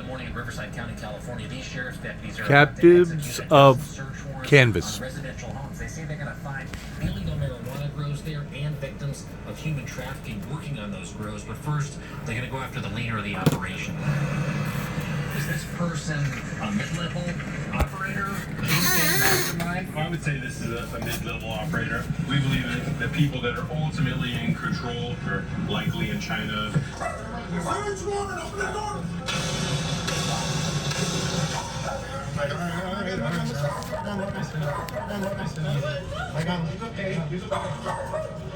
morning in Riverside County, California. These sheriff's deputies are Captives of Canvas. Residential homes. They say they're going to find illegal marijuana grows there and victims of human trafficking working on those grows. But first, they're going to go after the leader of the operation. Is this person a mid-level operator? Mastermind? I would say this is a mid-level operator. We believe that the people that are ultimately in control are likely in China.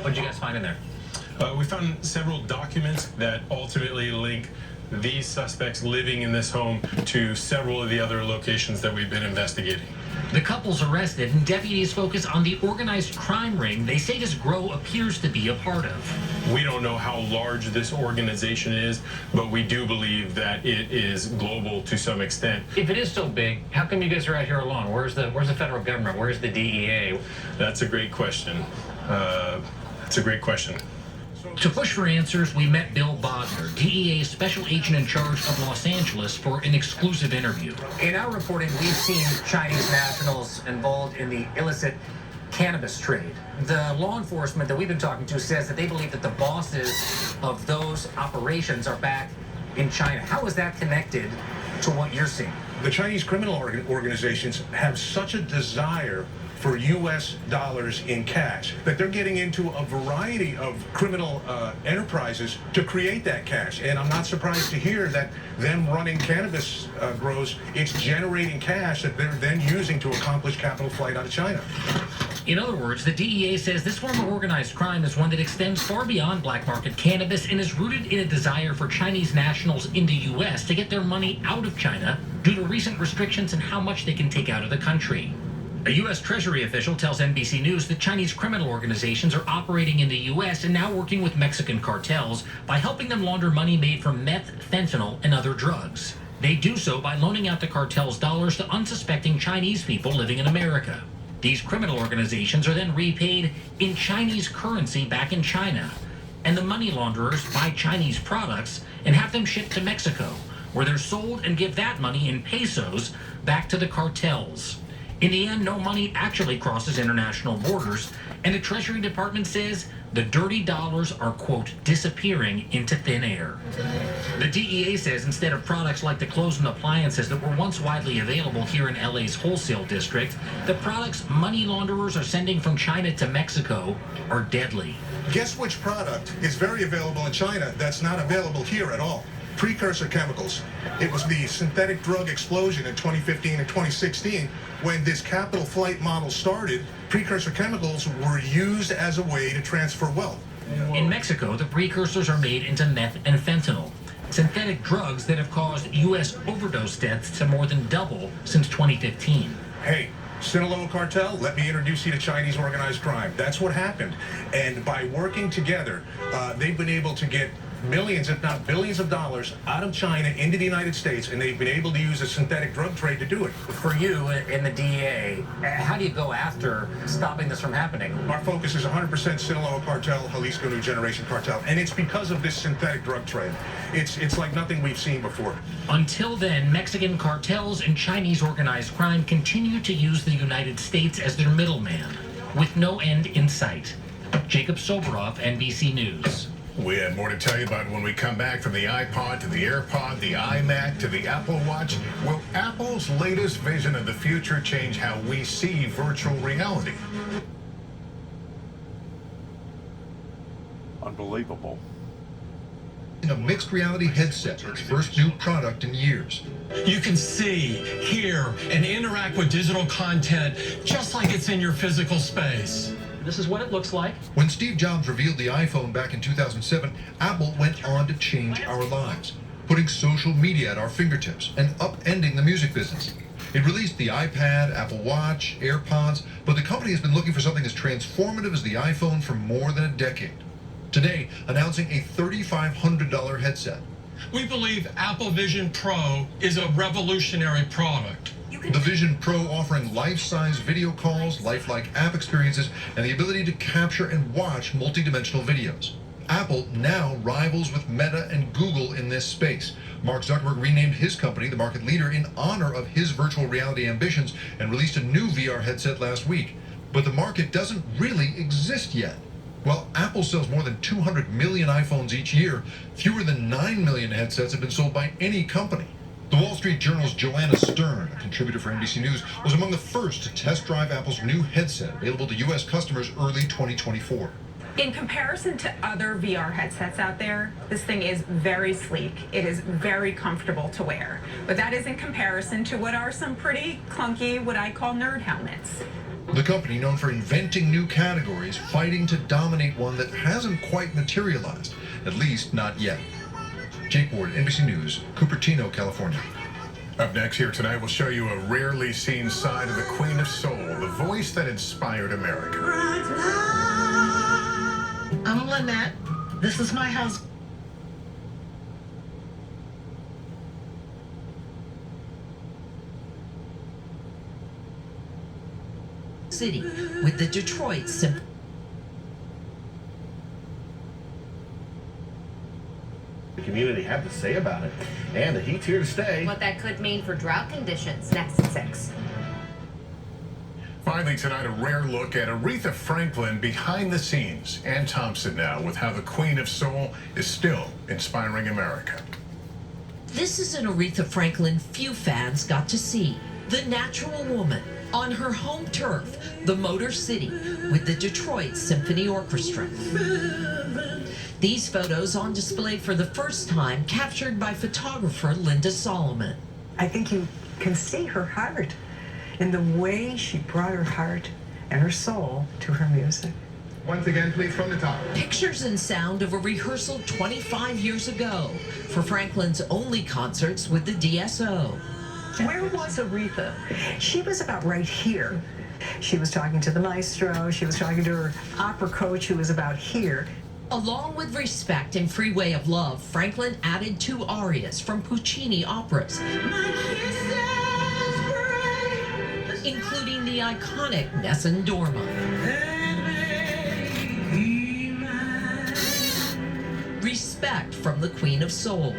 What did you guys find in there? We found several documents that ultimately link these suspects living in this home to several of the other locations that we've been investigating. The couple's arrested, and deputies focus on the organized crime ring they say this grow appears to be a part of. We don't know how large this organization is, but we do believe that it is global to some extent. If it is so big, how come you guys are out here alone? Where's the federal government? Where's the DEA? That's a great question. To push for answers, we met Bill Bodner, DEA's special agent in charge of Los Angeles, for an exclusive interview. In our reporting, we've seen Chinese nationals involved in the illicit cannabis trade. The law enforcement that we've been talking to says that they believe that the bosses of those operations are back in China. How is that connected to what you're seeing? The Chinese criminal organizations have such a desire for U.S. dollars in cash that they're getting into a variety of criminal enterprises to create that cash. And I'm not surprised to hear that them running cannabis grows, it's generating cash that they're then using to accomplish capital flight out of China. In other words, the DEA says this form of organized crime is one that extends far beyond black market cannabis and is rooted in a desire for Chinese nationals in the U.S. to get their money out of China due to recent restrictions on how much they can take out of the country. A U.S. Treasury official tells NBC News that Chinese criminal organizations are operating in the U.S. and now working with Mexican cartels by helping them launder money made from meth, fentanyl, and other drugs. They do so by loaning out the cartel's dollars to unsuspecting Chinese people living in America. These criminal organizations are then repaid in Chinese currency back in China, and the money launderers buy Chinese products and have them shipped to Mexico, where they're sold and give that money in pesos back to the cartels. In the end, no money actually crosses international borders, and the Treasury Department says the dirty dollars are, quote, disappearing into thin air. The DEA says instead of products like the clothes and appliances that were once widely available here in LA's wholesale district, the products money launderers are sending from China to Mexico are deadly. Guess which product is very available in China that's not available here at all? Precursor chemicals. It was the synthetic drug explosion in 2015 and 2016 when this capital flight model started. Precursor chemicals were used as a way to transfer wealth. In Mexico, the precursors are made into meth and fentanyl, synthetic drugs that have caused U.S. overdose deaths to more than double since 2015. Hey, Sinaloa cartel, let me introduce you to Chinese organized crime. That's what happened. And by working together, they've been able to get millions, if not billions of dollars out of China into the United States, and they've been able to use a synthetic drug trade to do it. For you in the DEA, how do you go after stopping this from happening? Our focus is 100% Sinaloa cartel, Jalisco New Generation cartel, and it's because of this synthetic drug trade. It's like nothing we've seen before. Until then, Mexican cartels and Chinese organized crime continue to use the United States as their middleman, with no end in sight. Jacob Soboroff, NBC News. We have more to tell you about when we come back, from the iPod to the AirPod, the iMac to the Apple Watch. Will Apple's latest vision of the future change how we see virtual reality? Unbelievable. A mixed reality headset, its first new product in years. You can see, hear, and interact with digital content just like it's in your physical space. This is what it looks like. When Steve Jobs revealed the iPhone back in 2007, Apple went on to change our lives, putting social media at our fingertips and upending the music business. It released the iPad, Apple Watch, AirPods, but the company has been looking for something as transformative as the iPhone for more than a decade. Today, announcing a $3,500 headset. We believe Apple Vision Pro is a revolutionary product. The Vision Pro offering life-size video calls, lifelike app experiences, and the ability to capture and watch multi-dimensional videos. Apple now rivals with Meta and Google in this space. Mark Zuckerberg renamed his company the market leader in honor of his virtual reality ambitions and released a new VR headset last week. But the market doesn't really exist yet. While Apple sells more than 200 million iPhones each year, fewer than 9 million headsets have been sold by any company. The Wall Street Journal's Joanna Stern, a contributor for NBC News, was among the first to test drive Apple's new headset, available to U.S. customers early 2024. In comparison to other VR headsets out there, this thing is very sleek. It is very comfortable to wear. But that is in comparison to what are some pretty clunky, what I call nerd helmets. The company, known for inventing new categories, fighting to dominate one that hasn't quite materialized, at least not yet. Jake Ward, NBC News, Cupertino, California. Up next here tonight, we'll show you a rarely seen side of the Queen of Soul, the voice that inspired America. I'm Lynette. This is my husband. City with the Detroit Symphony. The community have to say about it, and the heat's here to stay. What that could mean for drought conditions next at 6. Finally tonight, a rare look at Aretha Franklin behind the scenes. Ann Thompson now with how the Queen of Soul is still inspiring America. This is an Aretha Franklin few fans got to see. The natural woman on her home turf, the Motor City, with the Detroit Symphony Orchestra. These photos on display for the first time, captured by photographer Linda Solomon. I think you can see her heart in the way she brought her heart and her soul to her music. Once again, please, from the top. Pictures and sound of a rehearsal 25 years ago for Franklin's only concerts with the DSO. Where was Aretha? She was about right here. She was talking to the maestro. She was talking to her opera coach, who was about here. Along with Respect and Freeway of Love, Franklin added 2 arias from Puccini operas, including the iconic Nessun Dorma. Respect from the Queen of Soul.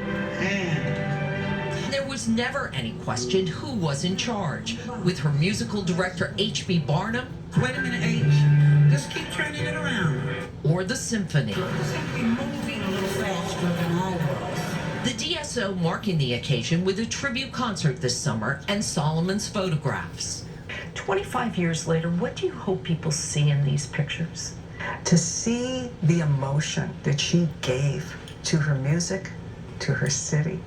There was never any question who was in charge, with her musical director H.B. Barnum. Wait a minute, H. Just keep turning it around. Or the symphony. Simply moving a little faster than always. The DSO marking the occasion with a tribute concert this summer and Solomon's photographs. 25 years later, what do you hope people see in these pictures? To see the emotion that she gave to her music, to her city,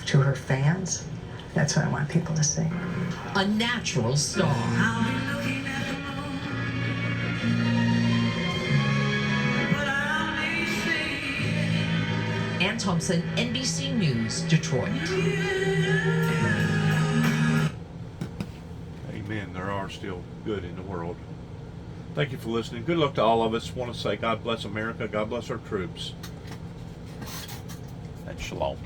to her fans. That's what I want people to see. A natural star. Ann Thompson, NBC News, Detroit. Amen. There are still good in the world. Thank you for listening. Good luck to all of us. Want to say God bless America. God bless our troops. And shalom.